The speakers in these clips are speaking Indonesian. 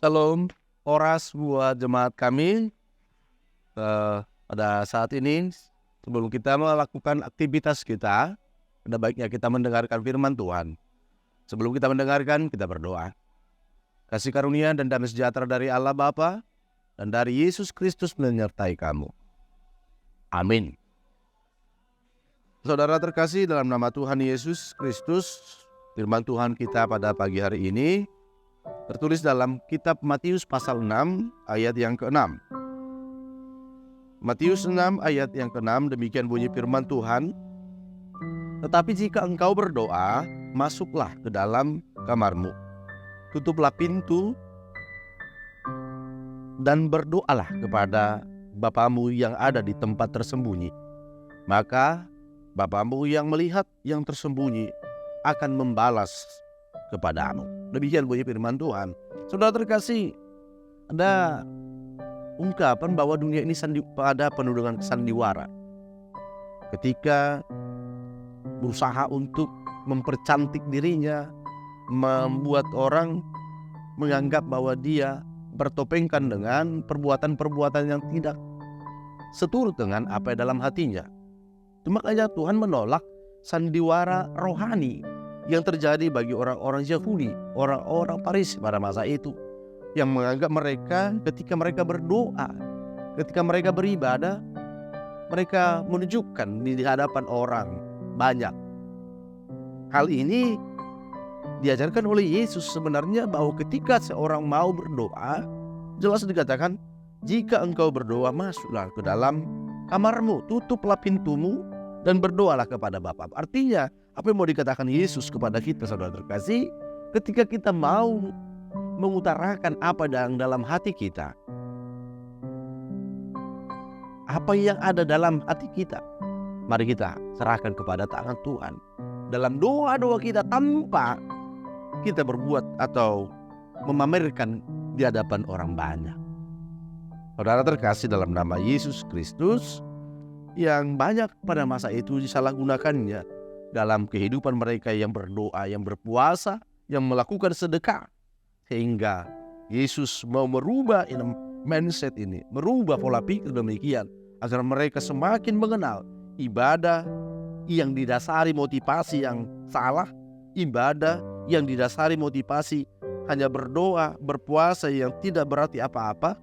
Shalom, oras buat jemaat kami. Pada saat ini, sebelum kita melakukan aktivitas kita, ada baiknya kita mendengarkan firman Tuhan. Sebelum kita mendengarkan, kita berdoa. Kasih karunia dan damai sejahtera dari Allah Bapa dan dari Yesus Kristus menyertai kamu. Amin. Saudara terkasih, dalam nama Tuhan Yesus Kristus, firman Tuhan kita pada pagi hari ini tertulis dalam kitab Matius pasal 6 ayat yang ke-6. Matius 6 ayat yang ke-6, demikian bunyi firman Tuhan. Tetapi jika engkau berdoa, masuklah ke dalam kamarmu, tutuplah pintu dan berdoalah kepada Bapamu yang ada di tempat tersembunyi. Maka Bapamu yang melihat yang tersembunyi akan membalas kepadamu. Demikian bunyi firman Tuhan. Saudara terkasih, ada ungkapan bahwa dunia ini pada penuh dengan sandiwara. Ketika berusaha untuk mempercantik dirinya, membuat orang menganggap bahwa dia bertopengkan dengan perbuatan-perbuatan yang tidak seturut dengan apa yang dalam hatinya. Makanya Tuhan menolak sandiwara rohani yang terjadi bagi orang-orang Yahudi, orang-orang Farisi pada masa itu, yang menganggap mereka ketika mereka berdoa, ketika mereka beribadah, mereka menunjukkan di hadapan orang banyak. Hal ini diajarkan oleh Yesus sebenarnya, bahwa ketika seorang mau berdoa, jelas dikatakan, jika engkau berdoa, masuklah ke dalam kamarmu, tutuplah pintumu dan berdoalah kepada Bapa. Artinya, apa yang mau dikatakan Yesus kepada kita, saudara terkasih, ketika kita mau mengutarakan apa yang dalam hati kita, apa yang ada dalam hati kita, mari kita serahkan kepada tangan Tuhan dalam doa-doa kita, tanpa kita berbuat atau memamerkan di hadapan orang banyak. Saudara terkasih, dalam nama Yesus Kristus, yang banyak pada masa itu disalahgunakannya dalam kehidupan mereka yang berdoa, yang berpuasa, yang melakukan sedekah. Sehingga Yesus mau merubah mindset ini, merubah pola pikir demikian, agar mereka semakin mengenal ibadah yang didasari motivasi yang salah, ibadah yang didasari motivasi hanya berdoa, berpuasa yang tidak berarti apa-apa,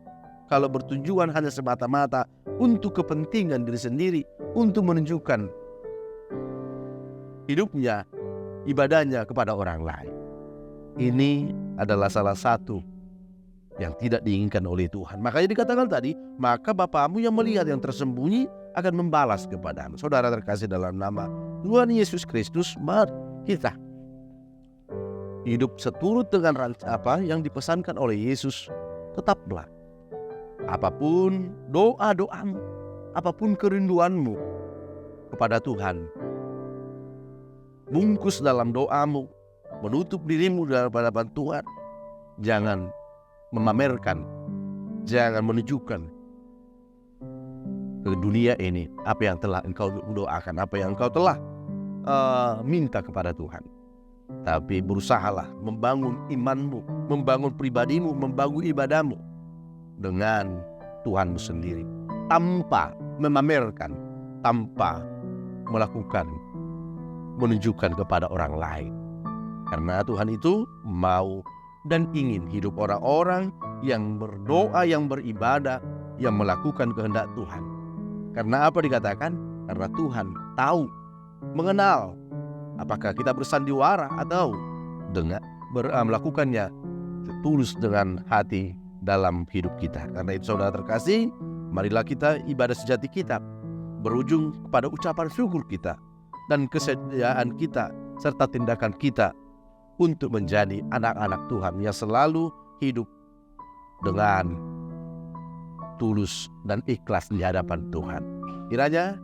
kalau bertujuan hanya semata-mata untuk kepentingan diri sendiri, untuk menunjukkan hidupnya, ibadahnya kepada orang lain. Ini adalah salah satu yang tidak diinginkan oleh Tuhan. Makanya dikatakan tadi, maka Bapamu yang melihat yang tersembunyi akan membalas kepadamu. Saudara terkasih, dalam nama Tuhan Yesus Kristus, mari kita hidup seturut dengan apa yang dipesankan oleh Yesus. Tetaplah, apapun doa-doamu, apapun kerinduanmu kepada Tuhan, bungkus dalam doamu, menutup dirimu dalam hadapan Tuhan. Jangan memamerkan, jangan menunjukkan ke dunia ini apa yang telah engkau doakan, apa yang engkau telah minta kepada Tuhan. Tapi berusahalah membangun imanmu, membangun pribadimu, membangun ibadahmu dengan Tuhanmu sendiri, tanpa memamerkan, tanpa menunjukkan kepada orang lain. Karena Tuhan itu mau dan ingin hidup orang-orang yang berdoa, yang beribadah, yang melakukan kehendak Tuhan. Karena apa dikatakan? Karena Tuhan tahu, mengenal apakah kita bersandiwara atau melakukannya tulus dengan hati dalam hidup kita. Karena itu, saudara terkasih, marilah kita ibadah sejati kita berujung kepada ucapan syukur kita dan kesediaan kita serta tindakan kita untuk menjadi anak-anak Tuhan yang selalu hidup dengan tulus dan ikhlas di hadapan Tuhan. Kiranya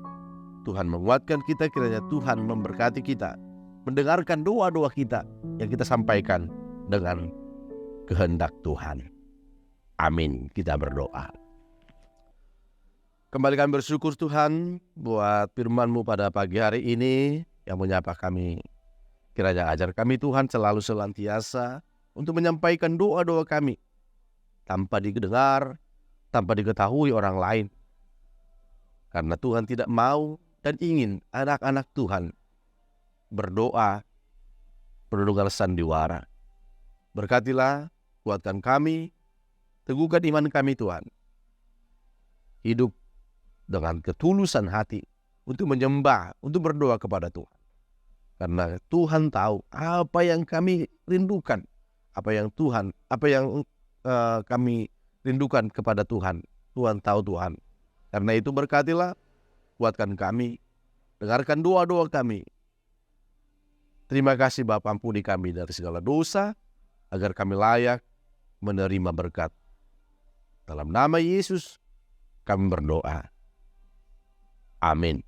Tuhan menguatkan kita, kiranya Tuhan memberkati kita, mendengarkan doa-doa kita yang kita sampaikan dengan kehendak Tuhan. Amin. Kita berdoa. Kembali kami bersyukur Tuhan buat firman-Mu pada pagi hari ini yang menyapa kami. Kiranya ajar kami Tuhan selalu senantiasa untuk menyampaikan doa-doa kami tanpa didengar, tanpa diketahui orang lain. Karena Tuhan tidak mau dan ingin anak-anak Tuhan berdoa penuh dengan sandiwara. Berkatilah, kuatkan kami, teguhkan iman kami Tuhan. Hidup dengan ketulusan hati untuk menyembah, untuk berdoa kepada Tuhan. Karena Tuhan tahu apa yang kami rindukan, apa yang kami rindukan kepada Tuhan. Tuhan tahu Tuhan. Karena itu berkatilah, kuatkan kami, dengarkan doa-doa kami. Terima kasih Bapa, ampuni kami dari segala dosa, agar kami layak menerima berkat. Dalam nama Yesus kami berdoa. Amin.